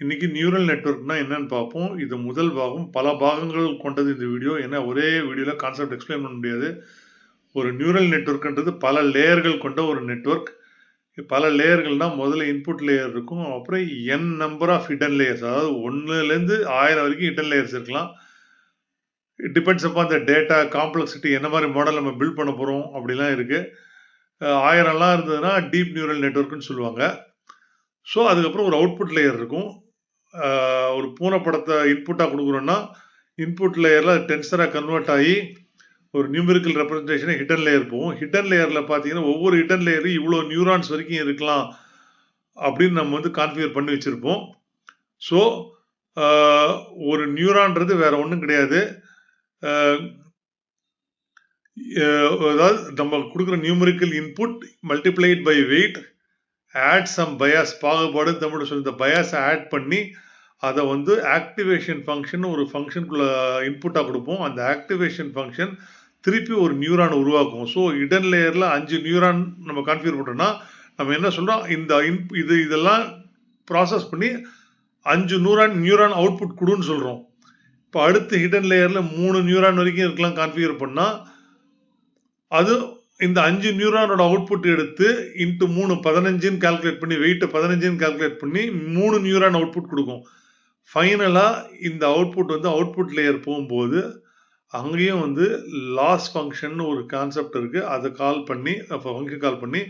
இன்னைக்கு நியூரல் நெட்வொர்க்னா என்னன்னு பார்ப்போம். இது முதல் பாகம். பல பாகங்கள் கொண்டது இந்த வீடியோ. ஏன்னா ஒரே வீடியோல கான்செப்ட் எக்ஸ்பிளைன் பண்ண முடியாது. ஒரு நியூரல் நெட்வொர்க்ன்றது பல லேயர்கள் கொண்ட ஒரு நெட்வொர்க். பல லேயர்கள்னா முதல்ல இன்புட் லேயர் இருக்கும். அப்புறம் n number of hidden layers. அதாவது 1லேருந்து 1000 வரைக்கும் ஹிடன் லேயர்ஸ் இருக்கலாம். It depends upon the data complexity, என்ன மாதிரி மாடல் நம்ம பில்ட் பண்ண போகிறோம் அப்படிலாம் இருக்கு. 1000லாம் இருந்ததுன்னா டீப் நியூரல் நெட்வொர்க்னு சொல்லுவாங்க. ஸோ அதுக்கப்புறம் ஒரு அவுட்புட் லேயர் இருக்கும். ஒரு பூனை படத்தை இன்புட்டாக கொடுக்குறோன்னா இன்புட் லேயரில் டென்சராக கன்வெர்ட் ஆகி ஒரு நியூமெரிக்கல் ரெப்ரஸன்டேஷன் ஹிடன் லேயர் போகும். ஹிடன் லேயரில் பார்த்தீங்கன்னா ஒவ்வொரு ஹிடன் லேயரும் இவ்வளோ நியூரான்ஸ் வரைக்கும் இருக்கலாம் அப்படின்னு நம்ம வந்து கான்ஃபிகர் பண்ணி வச்சுருப்போம். ஸோ ஒரு நியூரான்றது வேற ஒன்றும் கிடையாது. அதாவது நம்ம கொடுக்குற numerical input multiplied by weight add some bias, பாகுபாடு தமிழ் சொல்லி இந்த பயாஸை ஆட் பண்ணி அதை வந்து ஆக்டிவேஷன் ஃபங்க்ஷன் ஒரு ஃபங்க்ஷனுக்குள்ள இன்புட்டாக கொடுப்போம். அந்த ஆக்டிவேஷன் ஃபங்க்ஷன் திருப்பி ஒரு நியூரான் உருவாக்கும். ஸோ ஹிடன் லேயரில் 5 நியூரான் நம்ம கான்ஃபிகர் பண்ணுறோம்னா நம்ம என்ன சொல்கிறோம், இந்த இதெல்லாம் ப்ராசஸ் பண்ணி 5 நியூரான் அவுட்புட் கொடுன்னு சொல்கிறோம். இப்போ அடுத்து ஹிடன் லேயரில் 3 நியூரான் வரைக்கும் இருக்கலாம் கான்ஃபிகர் பண்ணால் அது இந்த 5 நியூரானோட அவுட்புட் எடுத்து இன்ட்டு 3 15ன்னு கால்குலேட் பண்ணி வெயிட்டை 15ன்னு கால்குலேட் பண்ணி 3 நியூரான் அவுட்புட் கொடுக்கும். ஃபைனலாக இந்த அவுட்புட் வந்து அவுட்புட் லேயர் போகும்போது அங்கேயும் வந்து லாஸ் ஃபங்க்ஷன் ஒரு கான்செப்ட் இருக்குது. அதை ஃபங்க்ஷன் கால் பண்ணி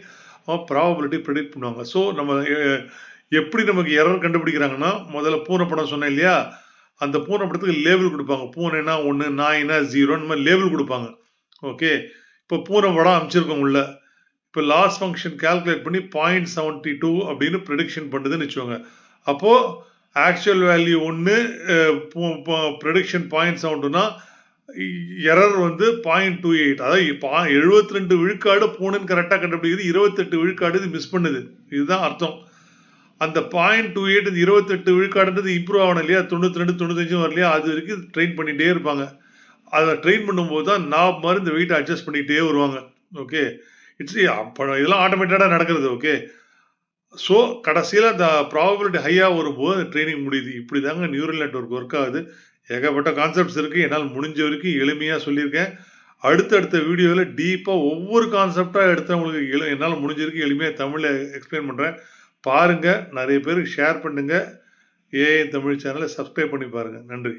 ப்ராபபிலிட்டி ப்ரெடிக்ட் பண்ணுவாங்க. ஸோ நம்ம எப்படி நமக்கு எரர் கண்டுபிடிக்கிறாங்கன்னா, முதல்ல பூனை படம் சொன்னேன் இல்லையா, அந்த பூனை படத்துக்கு லேபிள் கொடுப்பாங்க. பூனைனா 1, நாய்னா 0, இந்த மாதிரி லேபிள் கொடுப்பாங்க. ஓகே, இப்போ பூனை படம் அமைச்சிருக்கோம் உள்ள. இப்போ லாஸ் ஃபங்க்ஷன் கால்குலேட் பண்ணி 0.72 அப்படின்னு ப்ரெடிக்ஷன் பண்ணுதுன்னு வச்சுக்கோங்க. அப்போது ஆக்சுவல் வேல்யூ 1, ப்ரெடிக்ஷன் 0.72னா எரர் வந்து 0.28. அதாவது 72 விழுக்காடு பூனைன்னு கரெக்டாக கண்டுபிடிக்கிறது, 28 விழுக்காடு இது மிஸ் பண்ணுது. இதுதான் அர்த்தம். அந்த 0.28 28 விழுக்காடுன்றது இம்ப்ரூவ் ஆகணும் இல்லையா, 92 95 வரலையா, அது வரைக்கும் ட்ரெயின் பண்ணிகிட்டே இருப்பாங்க. அதை ட்ரெயின் பண்ணும்போது தான் நாப் மாதிரி இந்த வெயிட்டை அட்ஜஸ்ட் பண்ணிகிட்டே வருவாங்க. ஓகே, அப்போ இதெல்லாம் ஆட்டோமேட்டடாக நடக்கிறது. ஓகே, ஸோ கடைசியில் அந்த ப்ராபபிலிட்டி ஹையாக வரும்போது அந்த ட்ரைனிங் முடியுது. இப்படி தாங்க நியூரல் நெட்வொர்க் ஒர்க் ஆகுது. ஏகப்பட்ட கான்செப்ட்ஸ் இருக்குது. என்னால் முடிஞ்ச வரைக்கும் எளிமையாக சொல்லியிருக்கேன். அடுத்தடுத்த வீடியோவில் டீப்பாக ஒவ்வொரு கான்செப்டாக எடுத்து உங்களுக்கு என்னால் முடிஞ்ச வரைக்கும் எளிமையாக தமிழில் எக்ஸ்பிளைன் பண்ணுறேன். பாருங்கள், நிறைய பேருக்கு ஷேர் பண்ணுங்கள். ஏஐ தமிழ் சேனலை சப்ஸ்கிரைப் பண்ணி பாருங்கள். நன்றி.